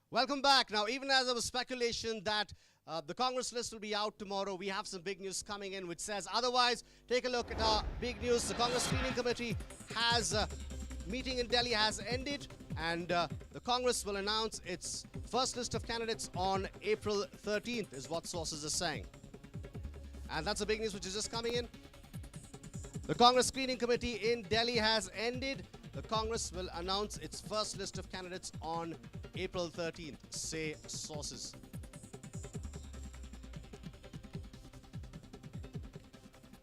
Welcome back. Now, even as there was speculation that the Congress list will be out tomorrow, we have some big news coming in which says otherwise. Take a look at our big news. The Congress Screening Committee has meeting in Delhi has ended, and the Congress will announce its first list of candidates on April 13th, is what sources are saying. And that's the big news which is just coming in. The Congress Screening Committee in Delhi has ended. The Congress will announce its first list of candidates on April 13th, say sources.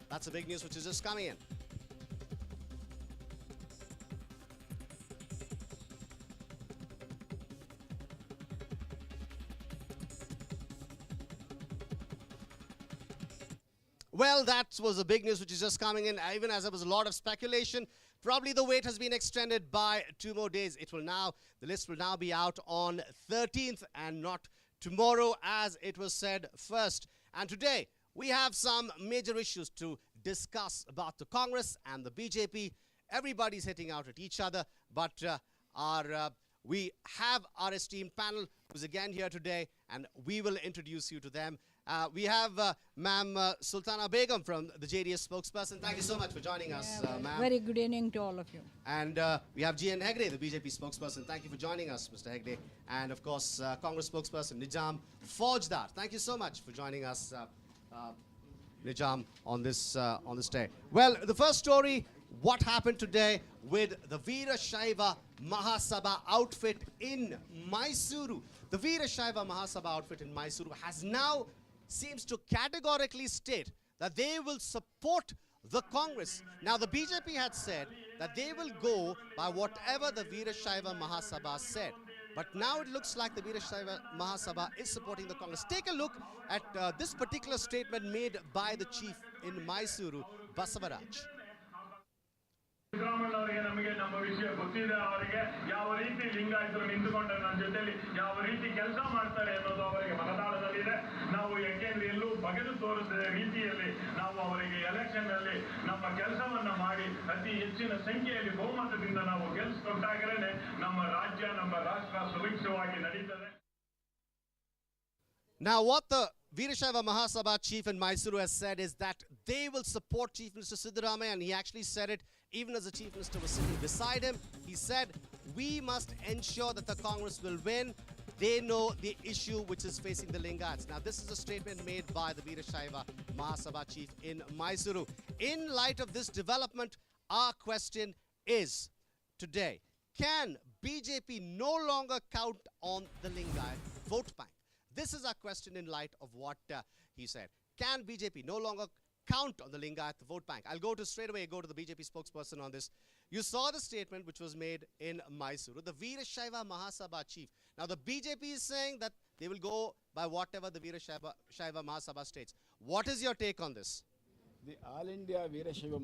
That's the big news which is just coming in. Well, that was the big news which is just coming in, even as there was a lot of speculation. Probably the wait has been extended by 2 more days. The list will now be out on 13th and not tomorrow, as it was said first. And today, we have some major issues to discuss about the Congress and the BJP. Everybody's hitting out at each other, but we have our esteemed panel who's again here today, and we will introduce you to them. We have Ma'am Sultana Begum from the JDS spokesperson. Thank you so much for joining us, ma'am. Very good evening to all of you. And we have GN Hegde, the BJP spokesperson. Thank you for joining us, Mr. Hegde. And of course, Congress spokesperson Nizam Foujdar. Thank you so much for joining us, Nizam, on this day. Well, the first story, what happened today with the Veera Shaiva Mahasabha outfit in Mysuru. The Veera Shaiva Mahasabha outfit in Mysuru has now seems to categorically state that they will support the Congress. Now, the BJP had said that they will go by whatever the Veera Shaiva Mahasabha said. But now it looks like the Veera Shaiva Mahasabha is supporting the Congress. Take a look at this particular statement made by the chief in Mysuru, Basavaraj. ಸಿದ್ದರಾಮಯ್ಯನವರಿಗೆ ನಮಗೆ ನಮ್ಮ ವಿಷಯ ಗೊತ್ತಿದೆ. ಅವರಿಗೆ ಯಾವ ರೀತಿ ಲಿಂಗಾಯತರು ನಿಂತುಕೊಂಡು ನನ್ನ ಜೊತೆಲಿ ಯಾವ ರೀತಿ ಕೆಲಸ ಮಾಡ್ತಾರೆ ಅನ್ನೋದು ಅವರಿಗೆ ಮನದಾಳದಲ್ಲಿದೆ. ನಾವು ಯಾಕೆಂದ್ರೆ ಎಲ್ಲೂ ಬಗೆದು ತೋರಿಸಿದ ರೀತಿಯಲ್ಲಿ ನಾವು ಅವರಿಗೆ ಎಲೆಕ್ಷನ್ ಅಲ್ಲಿ ನಮ್ಮ ಕೆಲಸವನ್ನ ಮಾಡಿ ಅತಿ ಹೆಚ್ಚಿನ ಸಂಖ್ಯೆಯಲ್ಲಿ ಬಹುಮತದಿಂದ ನಾವು ಗೆಲ್ಲಿಸಿಕೊಟ್ಟಾಗಲೇ ನಮ್ಮ ರಾಜ್ಯ ನಮ್ಮ ರಾಷ್ಟ್ರ ಸುಭಿಕ್ಷವಾಗಿ ನಡೀತದೆ. Now, what the Veera Shaiva Mahasabha chief in Mysuru has said is that they will support Chief Minister Siddaramaiah, and he actually said it even as the Chief Minister was sitting beside him. He said, we must ensure that the Congress will win. They know the issue which is facing the Lingayats. Now, this is a statement made by the Veera Shaiva Mahasabha chief in Mysuru. In light of this development, our question is today, can BJP no longer count on the Lingayat vote bank? This is our question in light of what he said. Can BJP no longer count on the Lingayat vote bank? I'll go to the BJP spokesperson on this. You saw the statement which was made in Mysuru, the Veera Shaiva Mahasabha chief. Now, the BJP is saying that they will go by whatever the Veera Shaiva Mahasabha states. What is your take on this? The All India Veera Shaiva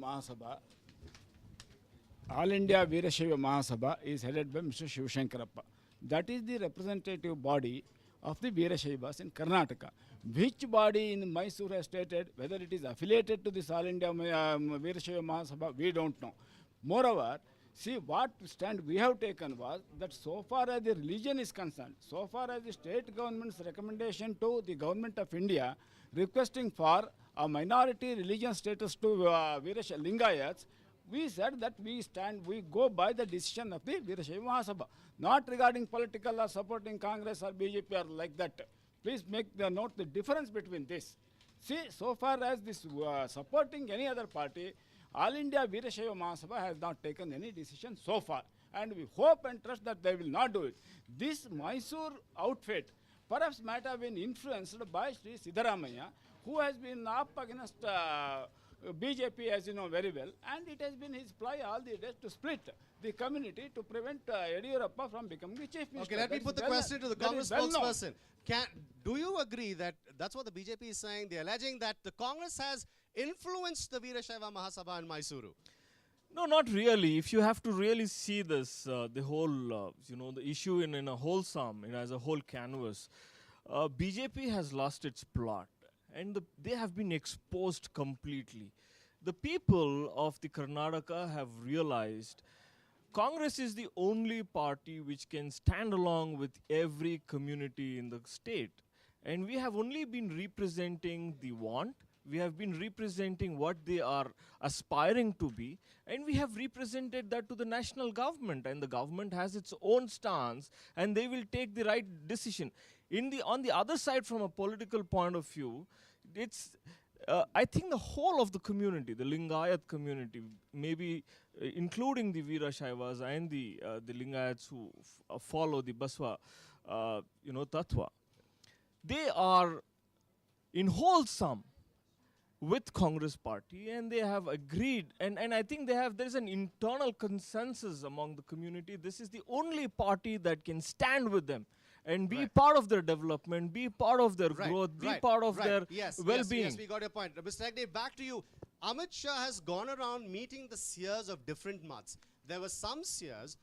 Mahasabha is headed by Mr. Shiv Shankarappa. That is the representative body of the Veera Shaivas in Karnataka. Which body in Mysore has stated whether it is affiliated to this All India Veera Shaiva Mahasabha, we don't know. Moreover, see, what stand we have taken was that so far as the religion is concerned, so far as the state government's recommendation to the government of India requesting for a minority religion status to Veera Lingayats, we said that we go by the decision of the Veera Shaiva Mahasabha, not regarding political or supporting Congress or BJP or like that. Please note the difference between this. See, so far as this supporting any other party, All India Veera Shaiva Mahasabha has not taken any decision so far. And we hope and trust that they will not do it. This Mysore outfit perhaps might have been influenced by Sri Siddaramaiah, who has been up against BJP, as you know very well, and it has been his ploy all the days to split the community to prevent Yediyurappa from becoming the chief minister. Okay, let me put the question to the Congress spokesperson. Do you agree that that's what the BJP is saying? They're alleging that the Congress has influenced the Veera Shaiva Mahasabha in Mysuru. No, not really. If you have to really see this, the whole, the issue in a whole sum, as a whole canvas, BJP has lost its plot. And they have been exposed completely. The people of the Karnataka have realized Congress is the only party which can stand along with every community in the state. And we have only been representing the want, we have been representing what they are aspiring to be, and we have represented that to the national government, and the government has its own stance, and they will take the right decision. On the other side, from a political point of view, it's I think the whole of the community, the Lingayat community, maybe including the Veerashaivas and the Lingayats who follow the Baswa, Tattva, they are in whole sum with Congress party, and they have agreed, and I think there's an internal consensus among the community. This is the only party that can stand with them and be part of their development, be part of their growth, be part of their well-being. Yes, we got your point. Mr. Hegde, back to you. Amit Shah has gone around meeting the seers of different maths. There were some seers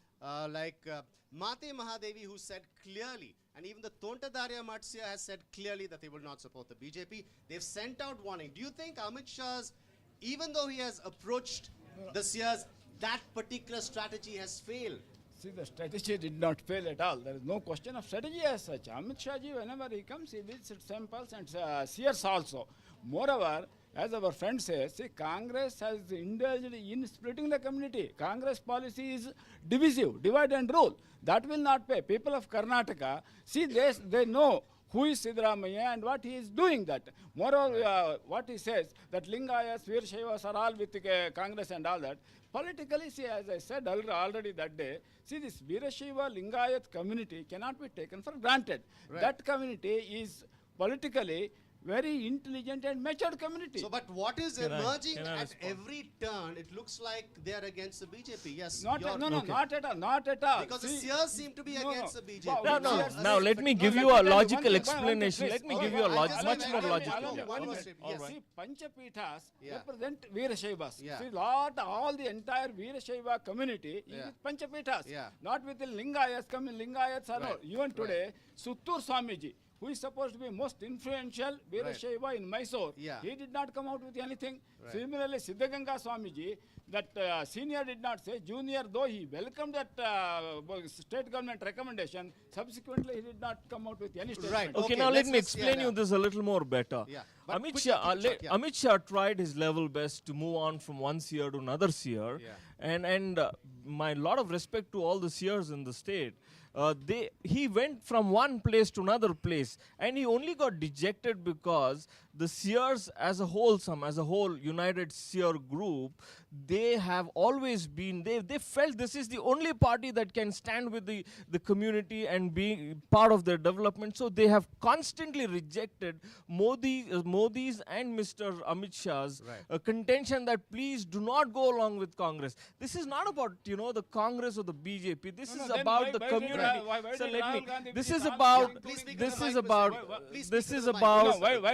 like Mate Mahadevi, who said clearly, and even the Tontadaria Math seer has said clearly that they will not support the BJP. They've sent out warning. Do you think Amit Shah's, even though he has approached the seers, that particular strategy has failed? See, the strategy did not fail at all. There is no question of strategy as such. Amit Shah ji, whenever he comes, he visits temples and seers also. Moreover, as our friend says, see, Congress has indulged in splitting the community. Congress policy is divisive, divide and rule. That will not pay. People of Karnataka, see, they know who is Siddaramaiah and what he is doing that. Moreover, what he says, that Lingayas, Veerashaivas are all with Congress and all that. Politically, see, as I said already that day, see, this Veerashaiva Lingayat community cannot be taken for granted. That community is politically very intelligent and matured community. So, but what is emerging at every turn, it looks like they are against the BJP. Yes. Not at all, not at all. Because the seers seem to be against the BJP. Now let me give you a logical explanation. Let me give you a much more logical. See, Panchapithas represent Veerashaivas. Yeah. See, all the entire Veerashaiva community is with Panchapithas. Yeah. Not with the Lingayats. Lingayats are not. Even today, Suttur Swamiji, who is supposed to be most influential Veerashaiva in Mysore, he did not come out with anything. Similarly, Siddhaganga Swamiji, that senior did not say, junior, though he welcomed that state government recommendation, subsequently he did not come out with any statement. Okay, now let me explain you this a little more better. Amit Shah tried his level best to move on from one seer to another seer, and my lot of respect to all the seers in the state. He went from one place to another place, and he only got dejected because the seers as a whole united seer group, they have always been, they felt this is the only party that can stand with the community and be part of their development. So they have constantly rejected Modi's and Mr. Amit Shah's contention that please do not go along with Congress. This is not about, the Congress or the BJP. This is about the community. Why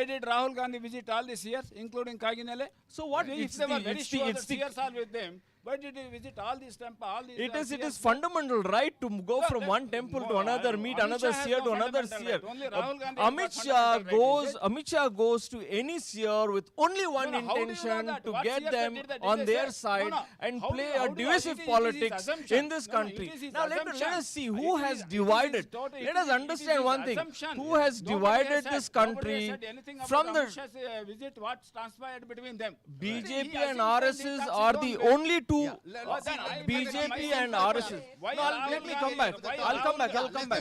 did Rahul Gandhi visit all the seers, including Kaginele? So what? If they were very sure the seers are with them, why did he visit all these temples? It is fundamental right to go from one temple to another, meet another seer to another seer. Amit Shah goes to any seer with only one intention, to get them on their side and play a divisive politics in this country. Now let us see who has divided. Let us understand one thing. Who has divided this country from the visit? What's transpired between them? BJP and RSS are the only two. BJP and RSS. Let me come back. I'll come back.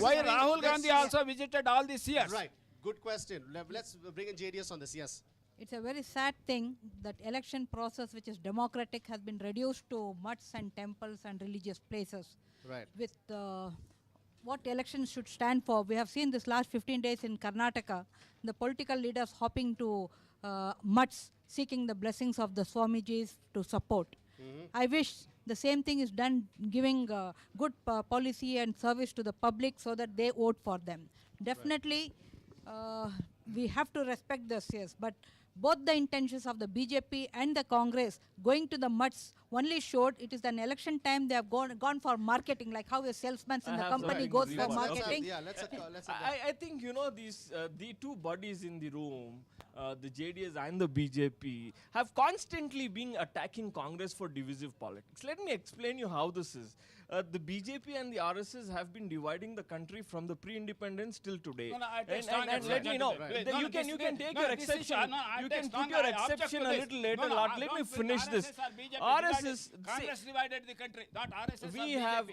Why Rahul Gandhi also visited all these seers? Right. Good question. Let's bring in JDS on this. Yes. It's a very sad thing that election process, which is democratic, has been reduced to mutts and temples and religious places. Right. With what elections should stand for. We have seen this last 15 days in Karnataka, the political leaders hopping to mutts, seeking the blessings of the Swamijis to support. I wish the same thing is done, giving good policy and service to the public so that they vote for them. Definitely, we have to respect the seers, but both the intentions of the BJP and the Congress going to the mutts only showed it is an election time. They have gone for marketing, like how a salesman in I the have company something goes to for read. marketing. Yeah, let's I think you know these the two bodies in the room, the JDS and the BJP, have constantly been attacking Congress for divisive politics. Let me explain you how this is. The BJP and the RSS have been dividing the country from the pre-independence till today. No, no, I take and strong and let me know. Right. You can take your exception. You can put your exception a little later. Let me finish this. RSS. Congress divided the country, not RSS. We have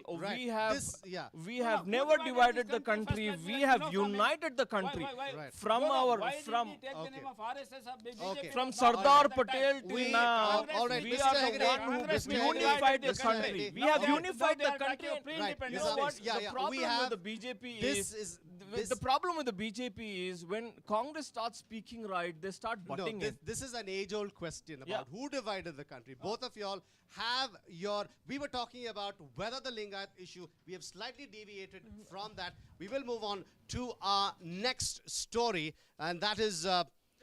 yeah. we No, have who never divided divided this the country? country. First, We let me have know from united the country Right. from No, our why did from he take the name of RSS or BJP? Okay. from Not Sardar at that time. Patel till We- now. all right, We Mr. are the Hegde, one who Congress unified the Mr. country. Hegde. We have Now unified they the are country. attacking and pre-independence. You know what? Yeah, The yeah, problem we have- with the BJP this is this- the problem with the BJP is when Congress starts speaking right, they start butting No, in. this is an age-old question Yeah. about who divided the country. Both of y'all have your... We were talking about whether the Lingayat issue, we have slightly deviated from that. We will move on to our next story, and that is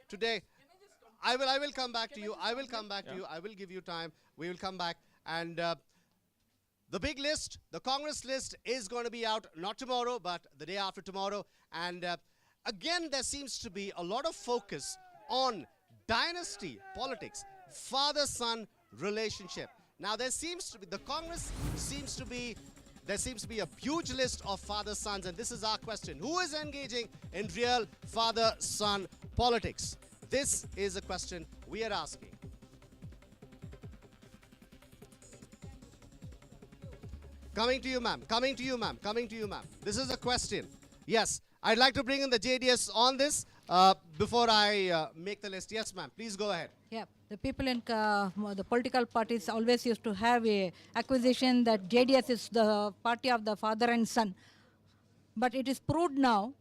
today... I will come back to you. I will come back to you. I will give you time. We will come back. And the big list, the Congress list, is going to be out not tomorrow, but the day after tomorrow. And again, there seems to be a lot of focus on dynasty politics, father-son relationship. Now, there seems to be, the Congress seems to be, there seems to be a huge list of father-sons, and this is our question. Who is engaging in real father-son politics? This is a question we are asking. Coming to you, ma'am. Coming to you, ma'am. Coming to you, ma'am. This is a question. Yes, I'd like to bring in the JDS on this before I make the list. Yes, ma'am. Please go ahead. Yeah, the people in the political parties always used to have a acquisition that JDS is the party of the father and son. But it is proved now,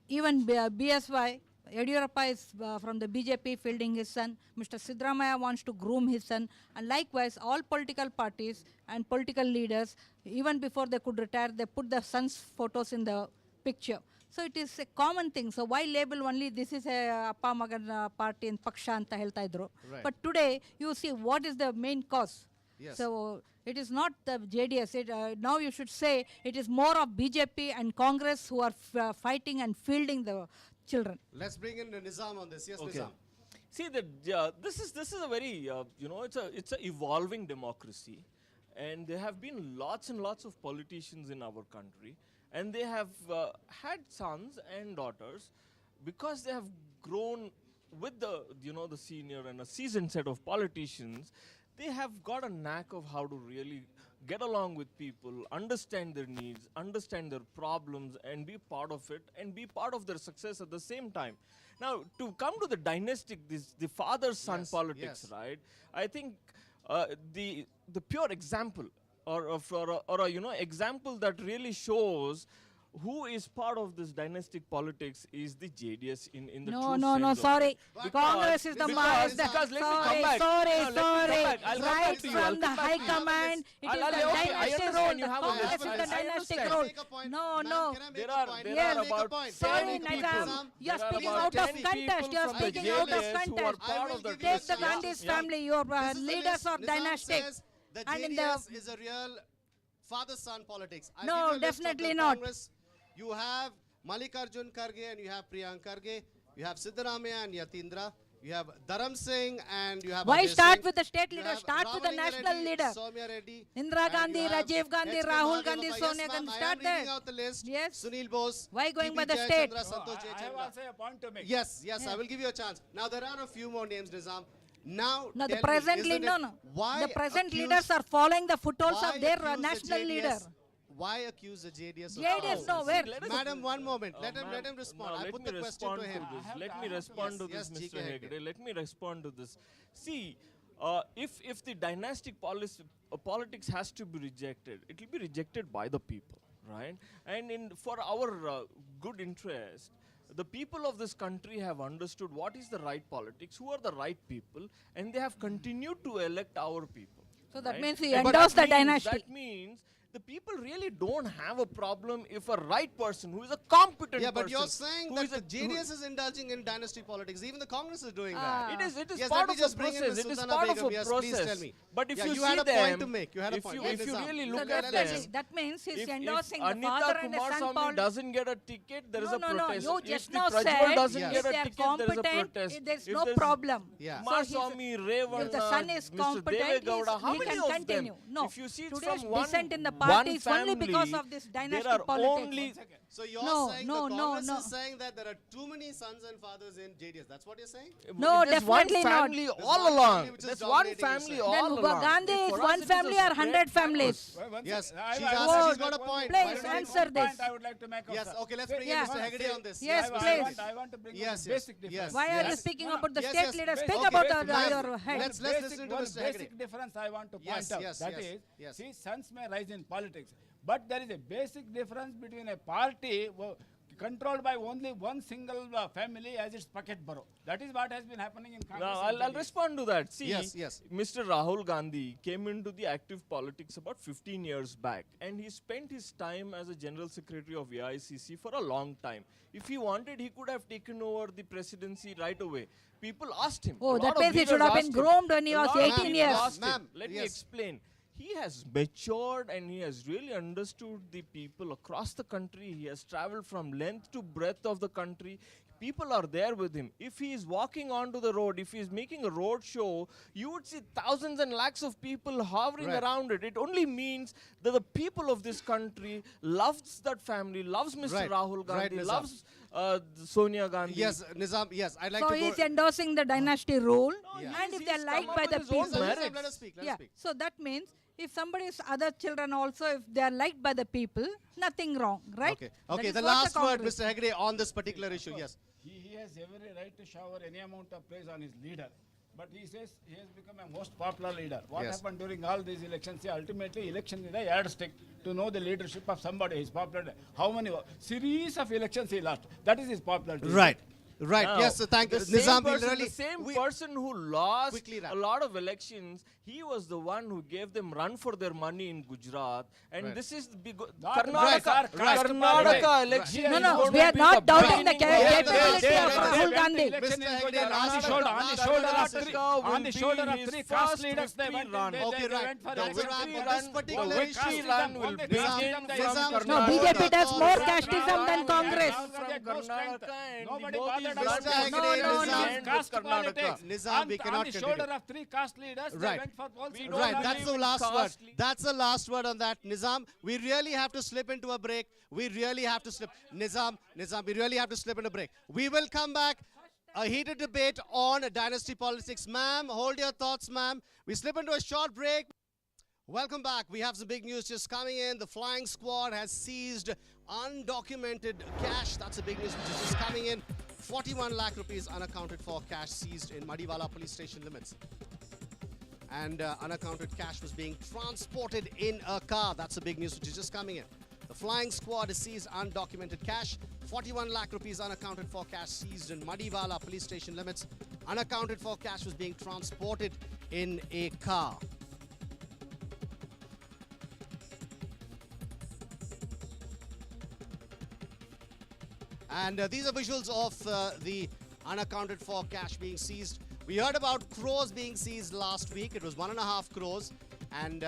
even BSY, Yediyurappa is from the BJP fielding his son. Mr. Siddaramaiah wants to groom his son. And likewise, all political parties and political leaders, even before they could retire, they put their sons' photos in the picture. So it is a common thing. So why label only this is a Appa Magan party in Paksha anta helta idru. Right. But today, you see what is the main cause. Yes. So it is not the JDS. Now you should say it is more of BJP and Congress who are fighting and fielding the children. Let's bring in Nizam on this. Yes, Okay. Nizam. See that this is a very it's a evolving democracy, and there have been lots and lots of politicians in our country, and they have had sons and daughters because they have grown with the the senior and a seasoned set of politicians. They have got a knack of how to really get along with people, understand their needs, understand their problems, and be part of it, and be part of their success at the same time. Now, to come to the dynastic, the father-son Yes, politics, yes. right? I think the pure example, or a example that really shows who is part of this dynastic politics is the JDS in the No, true no, sense no, of sorry. it. Congress is the because- because let me come sorry, back. sorry, No, let me come sorry. back. I'll come back Right to you. I'll from the come back high to you. command, it is I'll- the okay, I dynasty understand role. you have a Congress list. is the I dynastic understand. role. Make a point. No, Ma'am, no. can I make There a are point? there Yes. are Make a about point. Sorry, 10 Nizam. people. You are There speaking about out of 10 context. people You are from the speaking out of JDS who are context. I part will of the give you a Take the chance. Gandhi's Yeah. family. Your This is the leaders list. are Nizam dynastic. says the And in JDS the is a real father-son politics. I'll No, give you a list of definitely the not. Congress. You have Mallikarjun Kharge and you have Priyank Kharge. You have Siddaramaiah and Yatindra. You have Dharam Singh and you have Why Ajay start Singh. with the state You leader? have Start with the Ramalinga national Reddy, leader. Soumya Reddy. Indira and Gandhi, you have Rajiv Gandhi, H.K. Rahul Mahadevappa. Gandhi, Yes, Sonia ma'am, Gandhi. I am Start reading there. out the list. Yes. Sunil Bose. Why going TB by the state? Jayachandra, Santosh I have Jayachandra. also a point to make. Yes, I Yeah. will give you a chance. Now there are a few more names, Nizam. Now, No, the tell me, present isn't leader, it- no. Why The present accuse- leaders are following the footholds why of their accuse the national leader. JDS Why accuse the JDS? of JDS, violence? no, where? Let us- Madam, one moment. Let him ma'am, respond. no, I let put me the question to respond him. this. Let me respond to Yes, this, yes, Mr. GK Hegde. Hegde. Let me respond to this. See, if the dynastic politics has to be rejected, it will be rejected by the people, right? And for our good interest, the people of this country have understood what is the right politics, who are the right people, and they have continued to elect our people. So that right? means we But endorse that the means- dynasty. That means The people really don't have a problem if a right person who is a competent Yeah, but person, you're saying who that is the a- JDS is indulging in dynasty politics. Even the Congress is doing that. It is Yes, part let me of just a bring in process. Ms. It is Sultana part of Begum. a Yes, process. please tell me. But if Yeah, you you see had a them, point to make. You had a if point. you, Yes, if you Nizam. really So look that, at means- them, that means he's if endorsing the Anita father and the son Kumarswamy policy. doesn't get a ticket, there is No, a no, no. protest. You If just the now Prajwal said doesn't Yes. get if a they are ticket, there is a competent, protest. there's If no there's problem. Yeah. So he's- Kumarswamy, Revana, if the son is Mr. competent, Devegowda, how he many can of continue. them? No. If you see it Today's from one, dissent in the one party is family, only because of this dynasty there are politics. only So you're No, saying no, the no, Congress no. is saying that there are too many sons and fathers in JDS. That's what you're saying? No, there's definitely one not. family There's all one along. family which is There's one dominating, you family say. all Then along. Gandhi For is us, one it is family a or 100 great families? Yes, I- she's I- asked, I- she's got a point. Please Why don't you- answer this. Point I would like to make out, Yes, sir. okay, let's bring Yeah. in Mr. Heggade on this. Yes, Mr. please. Heggade. I want to bring Yes, out yes, the basic yes. difference. Why are you Yes. speaking No, no. about the Yes, state yes. leaders? Basic- Speak okay, about basic- your head. Let's Basic- listen to one Mr. Heggade. basic difference I want to point Yes, out. yes, That yes, is, yes. see, sons may rise in politics, but there is a basic difference between a party controlled by only one single family as its pocket borough. That is what has been happening in Congress. Now, and I'll JDS. respond to that. See, Yes, yes. Mr. Rahul Gandhi came into the active politics about 15 years back, and he spent his time as a general secretary of AICC for a long time. If he wanted, he could have taken over the presidency right away. People asked him. Oh, A that lot of means he should leaders have been asked him. groomed when he A was lot of 18 people years. asked him. Ma'am, Let me yes. explain. He has matured and he has really understood the people across the country. He has traveled from length to breadth of the country. People are there with him. If he is walking onto the road, if he is making a road show, you would see thousands and lakhs of people hovering Right. around it. It only means that the people of this country loves that family, loves Mr. Right. Rahul Right, Gandhi, Nizam. loves Sonia Gandhi. Yes, Nizam, yes, I'd like So to he's go. endorsing the dynasty rule, Yeah. and if He's they're come liked up by with the his own people, merits. Let us speak, let us yeah. speak. So that means if somebody's other children also, if they are liked by the people, nothing wrong, right? Okay, That okay, is the what last word, Congress- Mr. Heggade, on this particular issue, yes. He has every right to shower any amount of praise on his leader. But he says he has become a most popular leader. What Yes. happened during all these elections? See, ultimately, election is a yardstick to know the leadership of somebody. His popularity. How many series of elections he lost? That is his popularity. Right, right, Now, yes, thank you. the same Nizam, person, really, the same we- person who lost Quickly wrap. a lot of elections, he was the one who gave them run for their money in Gujarat. And Right. this is the big Not Karnataka, right, right. Karnataka Right. election. No, is no, going we to are be not the doubting the beginning of capability yeah, of yeah, Rahul yeah. Gandhi. Election Mr. is going Heggade, on last the word, shoulder, last on the word, shoulder of last three, word. on the will shoulder be of his three caste first leaders. They victory went run. and Okay, they right. went for The election. victory They run went- particular the issue. victory run will only begin caste from Nizam, Karnataka. No, BJP does more Right. casteism than Congress. From Karnataka and Nobody the bothered Modi's about Mr. run Heggade, will Nizam. end with caste Karnataka. politics. Nizam, we On cannot the continue. shoulder of three caste leaders, they Right. went for polls. We don't Right, believe that's the in last word. caste. That's the last word on that. Nizam, we really have to slip into a break. We really have to slip. Nizam, we really have to slip into a break. We will come back. A heated debate on dynasty politics. Ma'am, hold your thoughts, ma'am. We slip into a short break. Welcome back. We have some big news just coming in. The flying squad has seized undocumented cash. That's a big news which is just coming in. 41 lakh rupees unaccounted for cash seized in Madiwala police station limits. And unaccounted cash was being transported in a car. That's a big news which is just coming in. The flying squad has seized undocumented cash. 41 lakh rupees unaccounted for cash seized in Madiwala police station limits. Unaccounted for cash was being transported in a car. And these are visuals of the unaccounted for cash being seized. We heard about crores being seized last week. It was 1.5 crores. And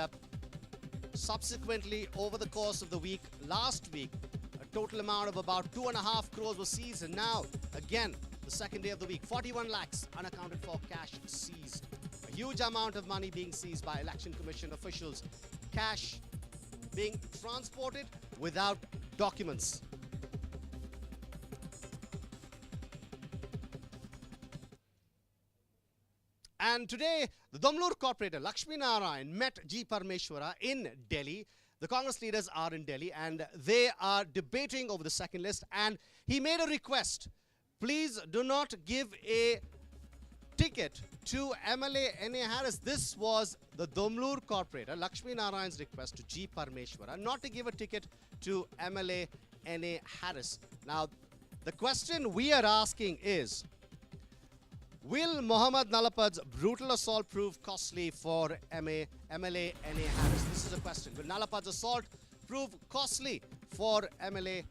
subsequently, over the course of the week, last week, a total amount of about 2.5 crores was seized. And now, again, the second day of the week, 41 lakhs unaccounted for cash seized. A huge amount of money being seized by Election Commission officials. Cash being transported without documents. And today, the Damlur corporator Lakshmi Narayan met G. Parmeshwara in Delhi. The Congress leaders are in Delhi and they are debating over the second list. And he made a request. Please do not give a ticket to MLA N.A. Harris. This was the Damlur corporator Lakshmi Narayan's request to G. Parmeshwara not to give a ticket to MLA N.A. Harris. Now, the question we are asking is, Will Mohammad Nalapad's brutal assault prove costly for MLA NA Harris? This is a question. Will Nalapad's assault prove costly for MLA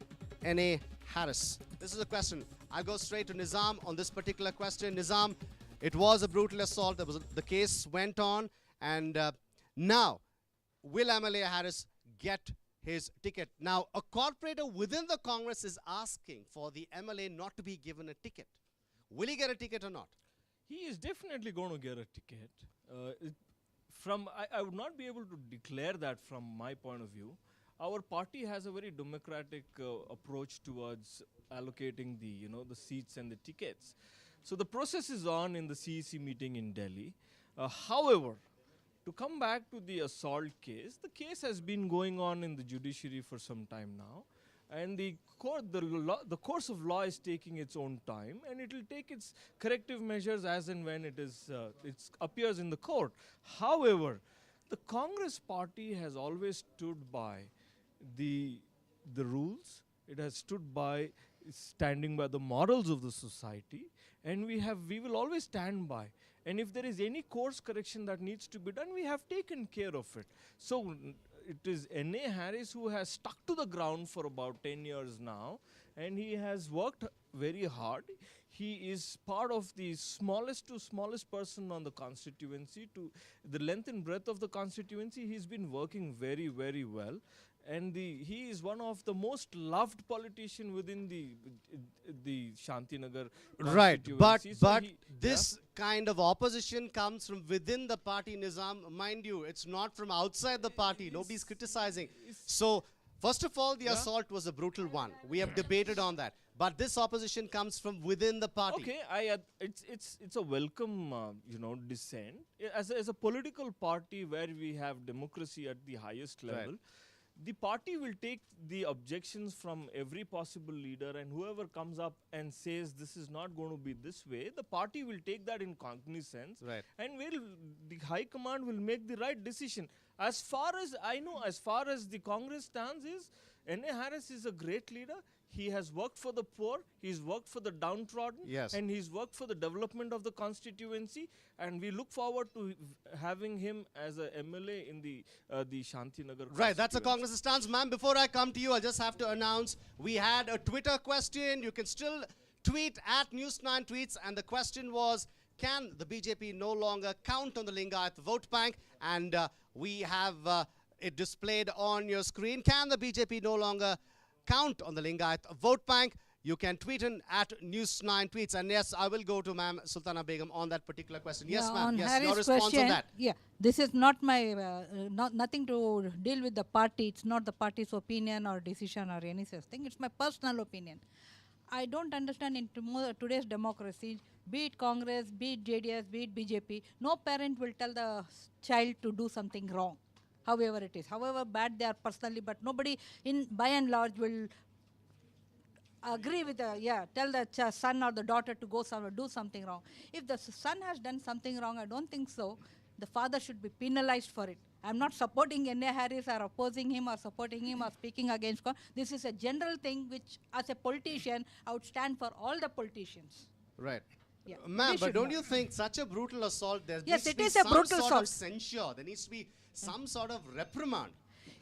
NA Harris? This is a question. I'll go straight to Nizam on this particular question. Nizam, it was a brutal assault. The case went on, and now will MLA Harris get his ticket? Now, a corporator within the Congress is asking for the MLA not to be given a ticket. Will he get a ticket or not? He is definitely going to get a ticket. I would not be able to declare that from my point of view. Our party has a very democratic approach towards allocating the seats and the tickets. So the process is on in the CEC meeting in Delhi. However, to come back to the assault case, the case has been going on in the judiciary for some time now. And the course of law is taking its own time, and it will take its corrective measures as and when it appears in the court. However, the Congress party has always stood by the rules. It has stood by standing by the morals of the society, and we will always stand by. And if there is any course correction that needs to be done, we have taken care of it. So it is N.A. Harris who has stuck to the ground for about 10 years now, and he has worked very hard. He is part of the smallest person on the constituency. To the length and breadth of the constituency, he's been working very, very well. And he is one of the most loved politician within the Shantinagar Right, constituency. but this kind of opposition comes from within the party, Nizam. Mind you, it's not from outside the party. Nobody's criticizing. So, first of all, the assault was a brutal one. We have debated on that. But this opposition comes from within the party. Okay, it's a welcome dissent. As a political party where we have democracy at the highest level. The party will take the objections from every possible leader, and whoever comes up and says this is not going to be this way, the party will take that in cognizance, and the High Command will make the right decision. As far as I know, as far as the Congress stands is, N.A. Harris is a great leader. He has worked for the poor, he's worked for the downtrodden, and he's worked for the development of the constituency, and we look forward to having him as a MLA in the Shantinagar Right, that's a Congress stance. Ma'am, before I come to you, I just have to announce we had a Twitter question. You can still tweet at News9 Tweets, and the question was, can the BJP no longer count on the Lingayat vote bank? And we have it displayed on your screen. Can the BJP no longer count on the Lingayat vote bank? You can tweet in at News9 Tweets. And yes, I will go to Ma'am Sultana Begum on that particular question. Yes, ma'am. Yes, your response on that. Yeah, this is not my, nothing to deal with the party. It's not the party's opinion or decision or any such thing. It's my personal opinion. I don't understand in today's democracy, be it Congress, be it JDS, be it BJP, no parent will tell the child to do something wrong, however it is, however bad they are personally, but nobody by and large will agree with tell the son or the daughter to go somewhere, do something wrong. If the son has done something wrong, I don't think so. The father should be penalized for it. I'm not supporting N.A. Harris or opposing him or supporting him or speaking against. This is a general thing which, as a politician, I would stand for all the politicians. Right. Yeah. Ma'am, but don't you think such a brutal assault, there Yes, needs it to be is a some brutal sort assault. of censure, there needs to be some sort of reprimand?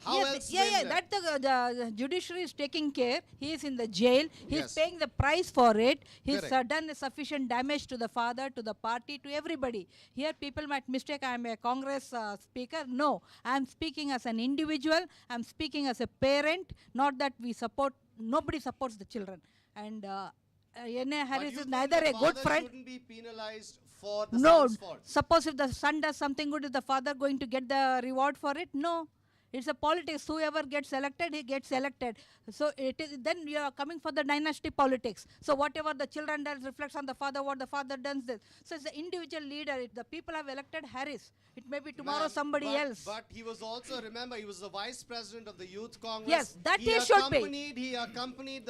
How Yes, else yeah, will that the judiciary is taking care. He is in the jail. He is Yes. paying the price for it. He's Correct. done sufficient damage to the father, to the party, to everybody. Here people might mistake I am a Congress speaker. No, I am speaking as an individual. I am speaking as a parent. Not that we support, nobody supports the children. And N.A. But Harris you is think neither the a good father friend. shouldn't be penalized for the No, son's fault? suppose if the son does something good, is the father going to get the reward for it? No. It's a politics. Whoever gets elected, he gets elected. So then you are coming for the dynasty politics. So whatever the children does reflects on the father, what the father does this. So it's the individual leader. The people have elected Harris. It may be tomorrow Ma'am, somebody else. But he was also, remember, he was the vice president of the Youth Congress. Yes, that he should be. He accompanied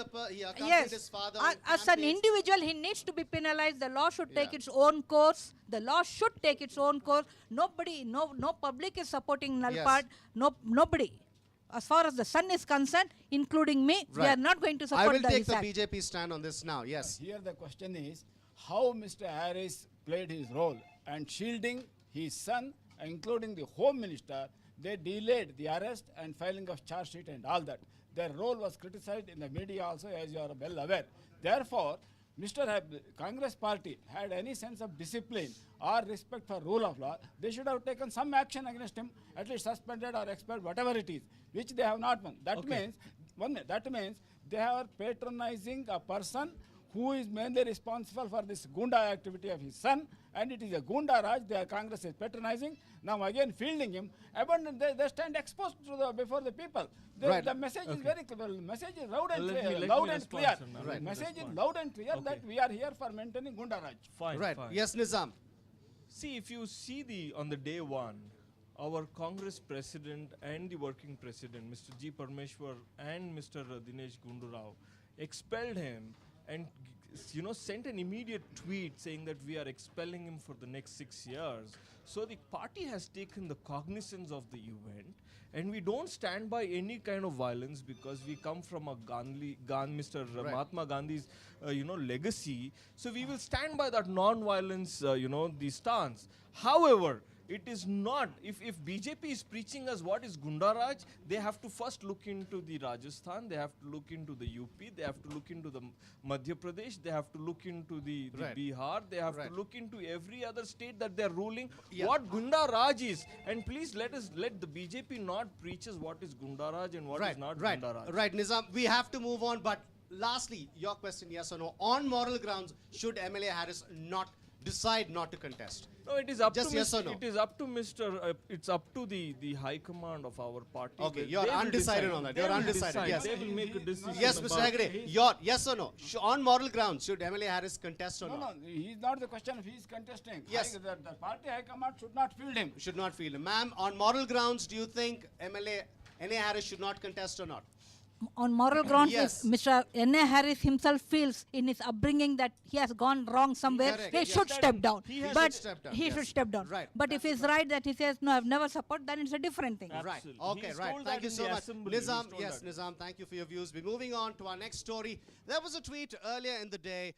Yes, his father. as an individual, he needs to be penalized. The law should take its own course. The law should take its own course. Nobody, no public is supporting Nalpad. Yes. Nobody. As far as the son is concerned, including me, we are not going to support I will take his the act. BJP stand on this now. Yes. Here the question is, how Mr. Harris played his role and shielding his son, including the Home Minister. They delayed the arrest and filing of charge sheet and all that. Their role was criticized in the media also, as you are well aware. Therefore, Congress party had any sense of discipline or respect for rule of law, they should have taken some action against him, at least suspended or expelled, whatever it is, which they have not done. That means they are patronizing a person who is mainly responsible for this Gunda activity of his son, and it is a Gunda Raj the Congress is patronizing. Now again fielding him, they stand exposed to before the people. The message is very clear. The message is loud and clear. The message is loud and clear that we are here for maintaining Gunda Raj. Fine. Yes, Nizam. See, if you see on the day one, our Congress president and the working president, Mr. G. Parmeshwar and Mr. Dinesh Gundurao, expelled him and sent an immediate tweet saying that we are expelling him for the next 6 years. So the party has taken the cognizance of the event, and we don't stand by any kind of violence because we come from a Mr. Mahatma Gandhi's legacy. So we will stand by that non-violence the stance. However, it is not, if BJP is preaching us what is Gunda Raj, they have to first look into the Rajasthan, they have to look into the UP, they have to look into the Madhya Pradesh, they have to look into the Bihar, they have to look into every other state that they are ruling, what Gunda Raj is. And please let the BJP not preach us what is Gunda Raj and what is not Gunda Raj. Right, Nizam, we have to move on, but lastly, your question, yes or no, on moral grounds, should MLA Harris decide not to contest? No, it is up Just to yes or no? It is up to it's up to the high command of our party. Okay, They you're will undecided decide. on that. They You're will undecided. decide. Yes. They will make a decision. Yes, Mr. about- Hegde, yes or no? On moral grounds, should MLA Harris contest or No, not? he is not the question if he is contesting. Yes. The party high command should not field him. Should not field him. Ma'am, on moral grounds, do you think NA Harris should not contest or not? On moral grounds, Yes. if Mr. N.A. Harris himself feels in his upbringing that he has gone wrong somewhere, Correct, he yes. should step down. He has But to step down, he yes. should step down. Right. But if he's right that he says, no, I've never supported, then it's a different thing. Right. Absolutely. Okay, He's right. told Thank that you in so the much. assembly. He's Nizam, told yes, that. Nizam, thank you for your views. We're moving on to our next story. There was a tweet earlier in the day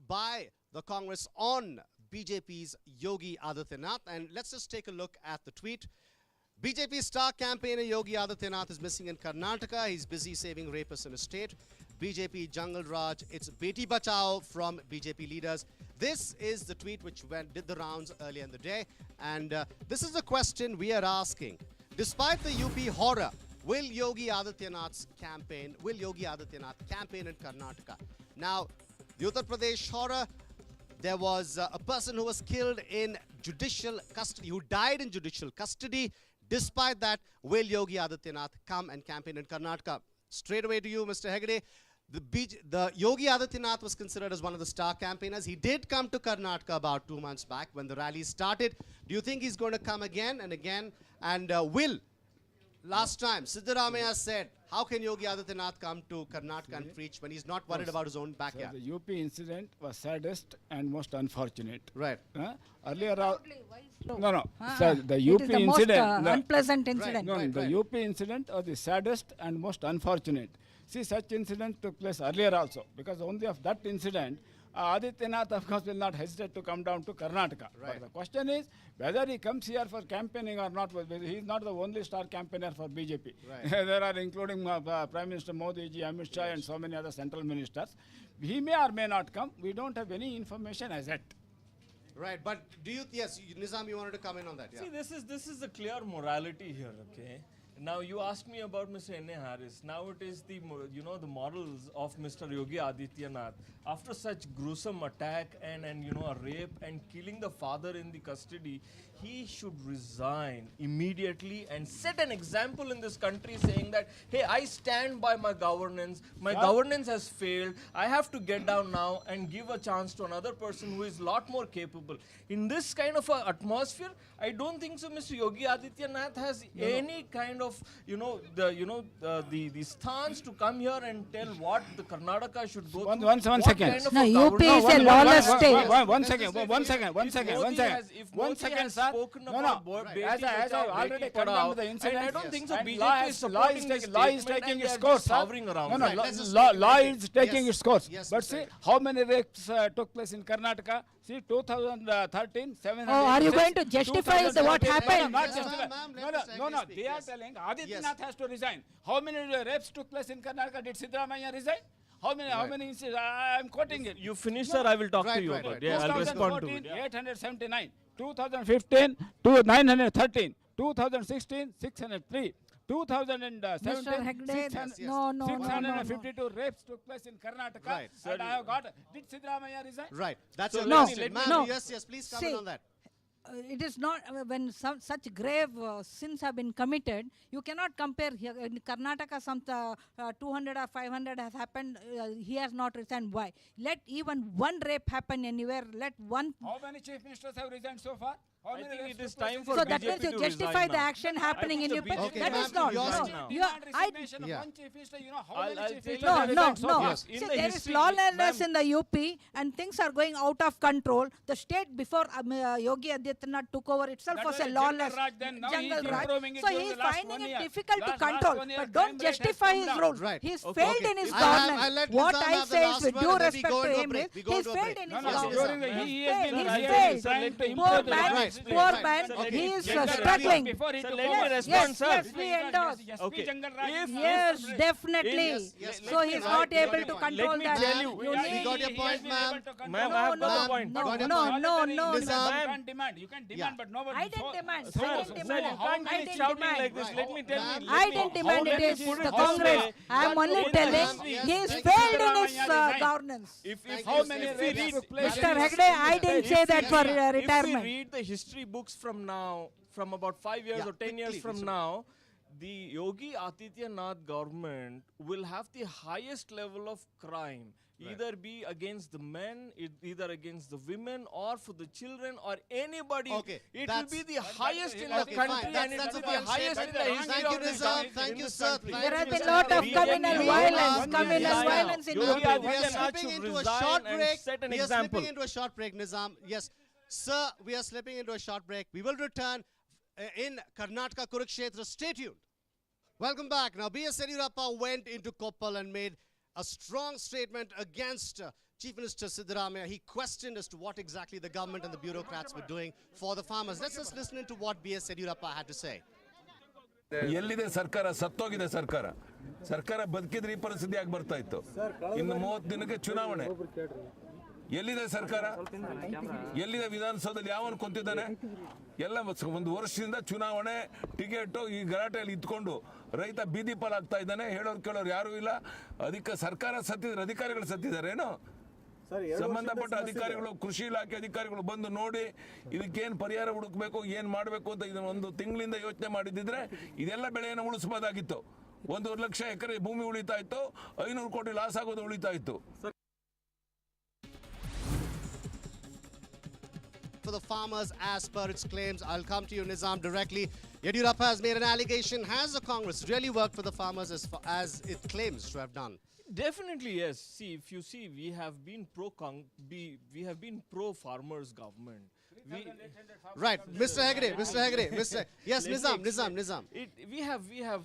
by the Congress on BJP's Yogi Adityanath, and let's just take a look at the tweet. BJP star campaigner Yogi Adityanath is missing in Karnataka. He's busy saving rapists in his state. BJP Jungle Raj, it's Beti Bachao from BJP leaders. This is the tweet which did the rounds earlier in the day. And this is the question we are asking. Despite the UP horror, will Yogi Adityanath campaign in Karnataka? Now, the Uttar Pradesh horror, there was a person who was killed in judicial custody, who died in judicial custody. Despite that, will Yogi Adityanath come and campaign in Karnataka? Straight away to you, Mr. Hegde. The Yogi Adityanath was considered as one of the star campaigners. He did come to Karnataka about 2 months back when the rally started. Do you think he's going to come again and again? And last time, Siddaramaiah said, how can Yogi Adityanath come to Karnataka and preach when he's not worried about his own So backyard? the UP incident was saddest and most unfortunate. Right. Earlier, No. sir, the It UP is the most incident. unpleasant incident. No, Right, the right. UP incident was the saddest and most unfortunate. See, such incident took place earlier also, because only of that incident, Adityanath, of course, will not hesitate to come down to Karnataka. Right. But the question is whether he comes here for campaigning or not. He is not the only star campaigner for BJP. Right. There are including Prime Minister Modi ji, Amit Shah, and so many other central ministers. He may or may not come. We don't have any information as yet. Right, but do you, yes, Nizam, you wanted to come in on that, yeah. See, this is the clear morality here, okay? Now you asked me about Mr. N.A. Harris. Now it is the the morals of Mr. Yogi Adityanath. After such gruesome attack and a rape and killing the father in the custody, he should resign immediately and set an example in this country saying that, hey, I stand by my governance. My governance has failed. I have to get down now and give a chance to another person who is a lot more capable. In this kind of a atmosphere, I don't think so Mr. Yogi Adityanath has any kind of the stance to come here and tell what the Karnataka should go through. One What second. kind of No, a UP governance- is a lawless state. One second. If One Modi second, has sir. spoken No, about no. Beti As I Bachao, already Beti condemned Padhao, the incident. I don't think so. And BJP law is is supporting this taking statement its and course, they are sir. hovering around. No, no. Right, let's just Law take it. is taking Yes. its course. Yes, But Mr. see, Hegde. how many rapes took place in Karnataka? See, 2013, 700. Oh, are you going to justify what happened? Not Yes, justify. ma'am, let No, Mr. no, Hegde no. speak, They are yes. telling Adityanath Yes. has to resign. How many rapes took place in Karnataka? Did Siddaramaiah resign? How many incidents? I am quoting it. You finish, sir. I will talk to Right, you right, about. right. Yeah, I'll respond to 2014, it. Yeah. 879. 2015, 913. 2016, 603. 2017, Mr. Hegde, 600 yes. no, no, no, no, no. 652 rapes took place in Karnataka. Right. And I have got. Did Siddaramaiah resign? Right. That's So your No, question. Ma'am, no. yes, please comment See, on that. It is not when such grave sins have been committed. You cannot compare here in Karnataka. Some 200 or 500 has happened. He has not resigned. Why? Let even one rape happen anywhere. Let one. How many chief ministers have resigned so far? How I many think rapes it is took place time in for So Karnataka? that means BJP you to justify resign the now. action happening in the UP. BJP Okay, That ma'am, is not. yours- No, You you are, demand I, resignation of Yeah. one chief minister. You know how I'll many chief tell you ministers no, have no, resigned so no. far? Yes. See, In the there is history, lawlessness ma'am. in the UP and things are going out of control. The state before Yogi Adityanath took over itself That was was a a lawless jungle raj then. Now he is jungle raj. improving it So during he is the last finding 1 it year. difficult to Last control. 1 year, But crime don't rate has justify come his down. role. Right. He's Okay, failed okay. in his I'll have- governance. I'll let What Nizam I have the say is last with word due and then we respect go to into a him break. is We go he's into a failed break. in No, his no, Yes, governance. yes, during the, ma'am. he He's has failed. been, He's he has failed. been trying to Poor improve the man, Right, system. poor right. man. Okay. He is Jungle Raj, struggling. Before he Sir, took let me over. respond, Yes, sir. yes, we endorse. Okay. Jungle Raj If- is Yes, not- definitely. Yes, yes, So let he is me- not right, able got to your point. control Let me that. tell you, You we need. got your point, ma'am. Ma'am, I have got the point. No, Got your no, point. no, no, Nizam. no. You can't demand. You can demand, Yeah. but nobody. I didn't demand. Sir, I didn't sir, demand. you can't I be didn't shouting demand. like this. Right. Let me tell Ma'am. me. I didn't demand it. Is the Congress. I am only telling Yes, he is thank you. failed in his Resign. governance. If Thank how you, many sir. if we Yes. read Mr. Hegde, I didn't say that for if we retirement. read the history books from now, from about 5 years Yeah, or 10 years quickly, from Mr. now, the Yogi Adityanath government will have the highest level of crime. Either be against the men, either against the women, or for the children, or anybody. Okay, It will that's- be the highest in the Okay, fine. country, That's- and it that's will a be the fine highest in statement. the history Thank you, of this Nizam. country, Thank in you, this sir. country. Thank There you, has been Mr. lot of Hegde. communal Yogi violence, Adityanath communal should resign. violence in Yogi UP. We are Adityanath slipping should into a resign short and break. set an We are example. slipping into a short break, Nizam. Yes, sir, we are slipping into a short break. We will return in Karnataka Kurukshetra. Stay tuned. Welcome back. Now, B.S. Yediyurappa went into Koppal and made a strong statement against Chief Minister Siddaramaiah. He questioned as to what exactly the government and the bureaucrats were doing for the farmers. Let's just listen to what B.S. Yediyurappa had to say. ಎಲ್ಲಿದೆ ಸರ್ಕಾರ ಸತ್ತೋಗಿದೆ ಸರ್ಕಾರ ಸರ್ಕಾರ ಬದುಕಿದ್ರೆ ಈ ಪರಿಸ್ಥಿತಿ ಆಗಿ ಬರ್ತಾ ಇತ್ತು ಇನ್ನು 30 ದಿನಕ್ಕೆ ಚುನಾವಣೆ ಎಲ್ಲಿದೆ ಸರ್ಕಾರ ಎಲ್ಲಿದೆ ವಿಧಾನಸೌಧದಲ್ಲಿ ಯಾವನು ಕೊಂತಿದ್ದಾನೆ ಎಲ್ಲ ಒಂದು ವರ್ಷದಿಂದ ಚುನಾವಣೆ ಟಿಕೆಟ್ ಈ ಗಲಾಟೆಯಲ್ಲಿ ಇದ್ಕೊಂಡು ರೈತ ಬೀದಿ ಪಾಲಾಗ್ತಾ ಇದ್ದಾನೆ ಹೇಳೋರು ಕೇಳೋರು ಯಾರು ಇಲ್ಲ ಅದಕ್ಕೆ ಸರ್ಕಾರ ಸತ್ತಿದ್ರೆ ಅಧಿಕಾರಿಗಳು ಸತ್ತಿದ್ದಾರೇನು ಸಂಬಂಧಪಟ್ಟ ಅಧಿಕಾರಿಗಳು ಕೃಷಿ ಇಲಾಖೆ ಅಧಿಕಾರಿಗಳು ಬಂದು ನೋಡಿ ಇದಕ್ಕೇನು ಪರಿಹಾರ ಹುಡುಕಬೇಕು ಏನು ಮಾಡಬೇಕು ಅಂತ ಇದನ್ನ ಒಂದು ತಿಂಗಳಿಂದ ಯೋಚನೆ ಮಾಡಿದ್ರೆ ಇದೆಲ್ಲ ಬೆಳೆಯನ್ನು ಉಳಿಸಬಹುದಾಗಿತ್ತು 1.5 ಲಕ್ಷ ಎಕರೆ ಭೂಮಿ ಉಳಿತಾ ಇತ್ತು 500 ಕೋಟಿ ಲಾಸ್ ಆಗೋದು ಉಳಿತಾ ಇತ್ತು For the farmers, as per its claims, I'll come to you, Nizam, directly. Yediyurappa has made an allegation. Has the Congress really worked for the farmers as it claims to have done? Definitely yes. See, if you see, we have been pro farmers government. Right, Mr. Hegde, Mr. Yes, Nizam. We have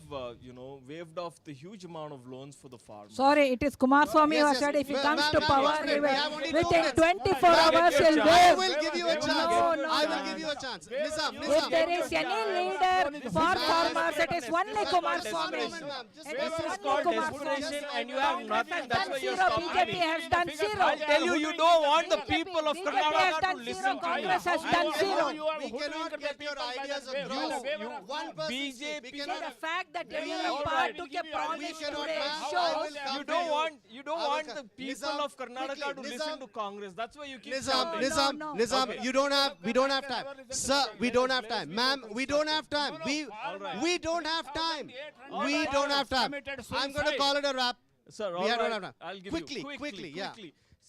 waived off the huge amount of loans for the farmers. Sorry, it is Kumaraswamy who Yes, said yes. if he Ma'am, comes to ma'am, power, yes, he we have only will, 2 within minutes. 24 hours he'll I waive. will give you a chance. No, I will give you a chance. Nizam. If there is any leader for farmers, it is only Kumaraswamy. Just It is This is only called Kumaraswamy. desperation, and you have nothing. That's why you're Zero. stopping BJP me. has done zero. I tell you, you don't want the people of BJP has Karnataka done to zero. listen to Congress has you. done zero. We cannot get your ideas across. One person speak. We BJP cannot. The fact that Alright. Yediyurappa took a We promise cannot today pass. shows You don't want I will the come. people Nizam, of Karnataka quickly, to listen Nizam. to Congress. That's why you keep Nizam, shouting. No. Nizam, Okay. we don't have time. Sir, we don't have time. Ma'am, we don't have time. We don't have time. We don't have time. I'm going to call it a wrap. Sir, We all don't right. have time. I'll give Quickly, you quickly, yeah.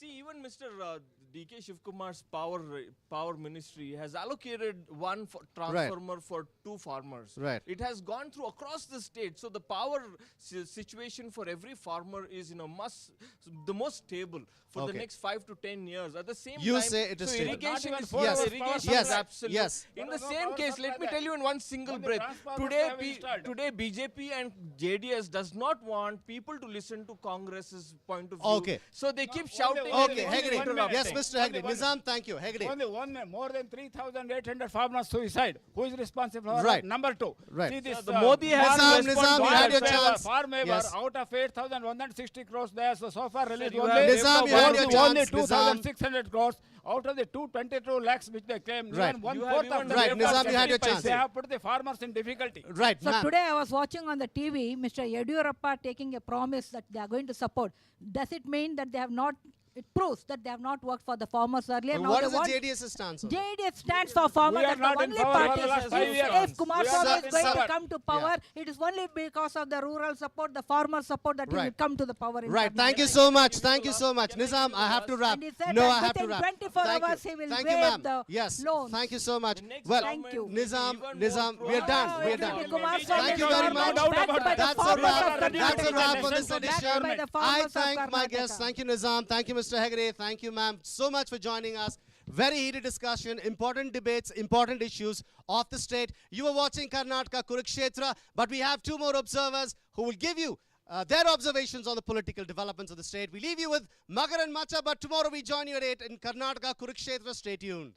See, even Mr. D.K. Shivkumar's power ministry has allocated one transformer for 2 farmers. Right. It has gone through across the state, so the power situation for every farmer is the most stable for the Okay. next 5 to 10 years. At the same You time, say it is so stable. irrigation Not even is 4 Yes. hours irrigation Yes. is absolute. Yes. In the same case, let me tell you in one single When the breath. transformers Today, have been installed. today BJP and JDS does not want people to listen to Congress's point of view. Okay. So they keep shouting. Okay, and they keep Hegde. interrupting. Yes, Mr. Hegde. Nizam, thank you. Hegde. More than 3,800 farmers suicide. Who is responsible for Right. that? Number two. Right. See this. The Modi has to Nizam, respond you to had your that. chance. Farm waiver, Yes. out of 8,160 crores, they have so far released you only, have Nizam, you had your only chance. 2,600 crores out of the 222 lakhs which they claim. Right. Even one You have fourth even of the Right, papers Nizam, you had your they chance. have put the farmers in difficulty. Right, So ma'am. today I was watching on the TV, Mr. Yediyurappa taking a promise that they are going to support. Does it mean that they have not? It proves that they have not worked for the farmers earlier. Now What they is the want- JDS's stance on it? JDS stands for farmers. We are That's not the in only power party. for the last 5 years. If Kumar We are Swamy not is going in to power. come to power, it is only because of the rural support, the farmer support that he will Right. come to the power. In Right, Karnataka. thank you so much. Thank you so much. Nizam, I have to wrap. And he said No, that I have to within wrap. 24 Thank hours you. he will Thank you, waive ma'am. the Yes, loans. thank you so much. The next Well, Thank you. Nizam, Even Nizam, more we are done. Oh, We are it will done. be Kumar Thank Swamy's you very government much. backed by the That's a farmers wrap. of That's a Karnataka. wrap on this Backed edition. by the I farmers of thank my Karnataka. guests. Thank you, Nizam. Thank you, Mr. Hegde. Thank you, ma'am, so much for joining us. Very heated discussion, important debates, important issues of the state. You are watching Karnataka Kurukshetra, but we have two more observers who will give you their observations on the political developments of the state. We leave you with Magar and Macha, but tomorrow we join you at 8 in Karnataka Kurukshetra. Stay tuned.